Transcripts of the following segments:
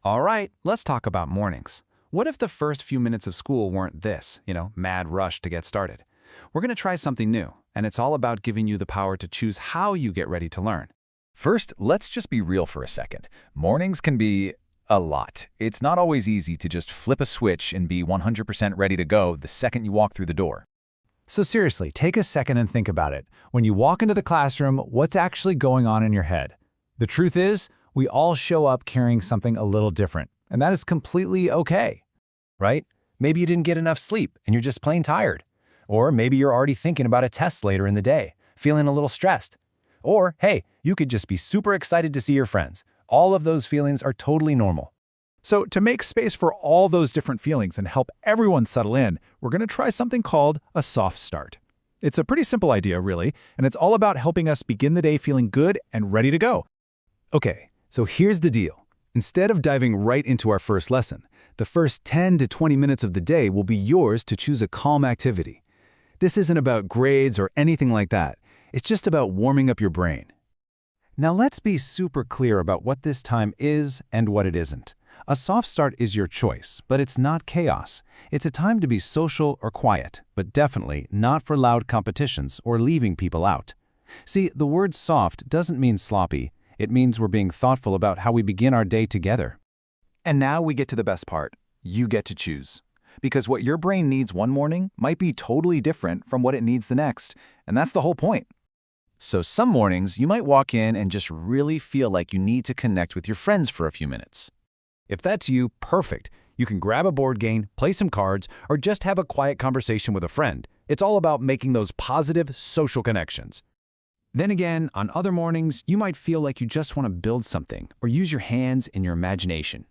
All right, let's talk about mornings. What if the first few minutes of school weren't this, mad rush to get started? We're going to try something new, and it's all about giving you the power to choose how you get ready to learn. First, let's just be real for a second. Mornings can be a lot. It's not always easy to just flip a switch and be 100% ready to go the second you walk through the door. So seriously, take a second and think about it. When you walk into the classroom, what's actually going on in your head? The truth is, we all show up carrying something a little different, and that is completely okay. Right? Maybe you didn't get enough sleep and you're just plain tired. Or maybe you're already thinking about a test later in the day, feeling a little stressed. Or, hey, you could just be super excited to see your friends. All of those feelings are totally normal. So to make space for all those different feelings and help everyone settle in, we're going to try something called a soft start. It's a pretty simple idea, really, and it's all about helping us begin the day feeling good and ready to go. Okay, so here's the deal. Instead of diving right into our first lesson, the first 10 to 20 minutes of the day will be yours to choose a calm activity. This isn't about grades or anything like that. It's just about warming up your brain. Now let's be super clear about what this time is and what it isn't. A soft start is your choice, but it's not chaos. It's a time to be social or quiet, but definitely not for loud competitions or leaving people out. See, the word soft doesn't mean sloppy. It means we're being thoughtful about how we begin our day together. And now we get to the best part. You get to choose. Because what your brain needs one morning might be totally different from what it needs the next, and that's the whole point. So some mornings, you might walk in and just really feel like you need to connect with your friends for a few minutes. If that's you, perfect. You can grab a board game, play some cards, or just have a quiet conversation with a friend. It's all about making those positive social connections. Then again, on other mornings, you might feel like you just want to build something or use your hands and your imagination.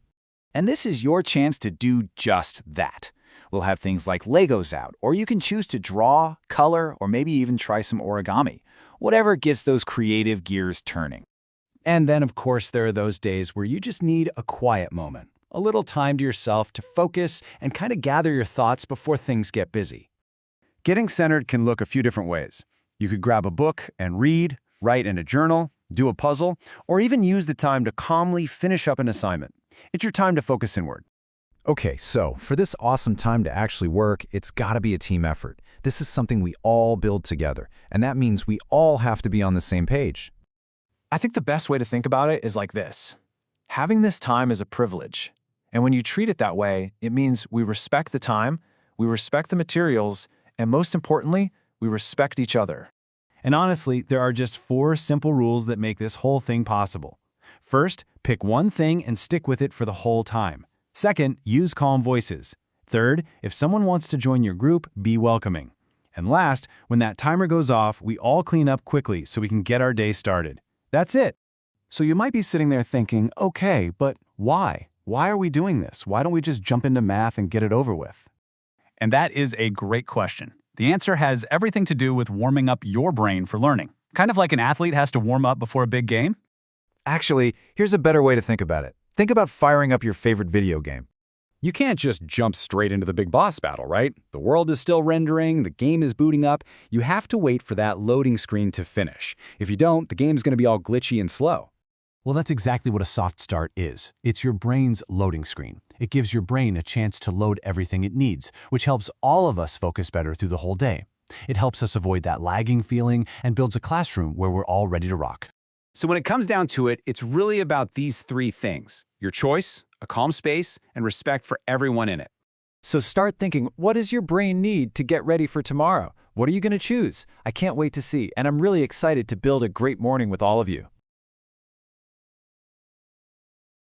And this is your chance to do just that. We'll have things like Legos out, or you can choose to draw, color, or maybe even try some origami. Whatever gets those creative gears turning. And then, of course, there are those days where you just need a quiet moment, a little time to yourself to focus and kind of gather your thoughts before things get busy. Getting centered can look a few different ways. You could grab a book and read, write in a journal, do a puzzle, or even use the time to calmly finish up an assignment. It's your time to focus inward. Okay, so for this awesome time to actually work, it's gotta be a team effort. This is something we all build together, and that means we all have to be on the same page. I think the best way to think about it is like this. Having this time is a privilege. And when you treat it that way, it means we respect the time, we respect the materials, and most importantly, we respect each other. And honestly, there are just 4 simple rules that make this whole thing possible. First, pick one thing and stick with it for the whole time. Second, use calm voices. Third, if someone wants to join your group, be welcoming. And last, when that timer goes off, we all clean up quickly so we can get our day started. That's it. So you might be sitting there thinking, okay, but why? Why are we doing this? Why don't we just jump into math and get it over with? And that is a great question. The answer has everything to do with warming up your brain for learning. Kind of like an athlete has to warm up before a big game. Actually, here's a better way to think about it. Think about firing up your favorite video game. You can't just jump straight into the big boss battle, right? The world is still rendering, the game is booting up. You have to wait for that loading screen to finish. If you don't, the game's going to be all glitchy and slow. Well, that's exactly what a soft start is. It's your brain's loading screen. It gives your brain a chance to load everything it needs, which helps all of us focus better through the whole day. It helps us avoid that lagging feeling and builds a classroom where we're all ready to rock. So when it comes down to it, it's really about these 3 things: your choice, a calm space, and respect for everyone in it. So start thinking, what does your brain need to get ready for tomorrow? What are you going to choose? I can't wait to see, and I'm really excited to build a great morning with all of you.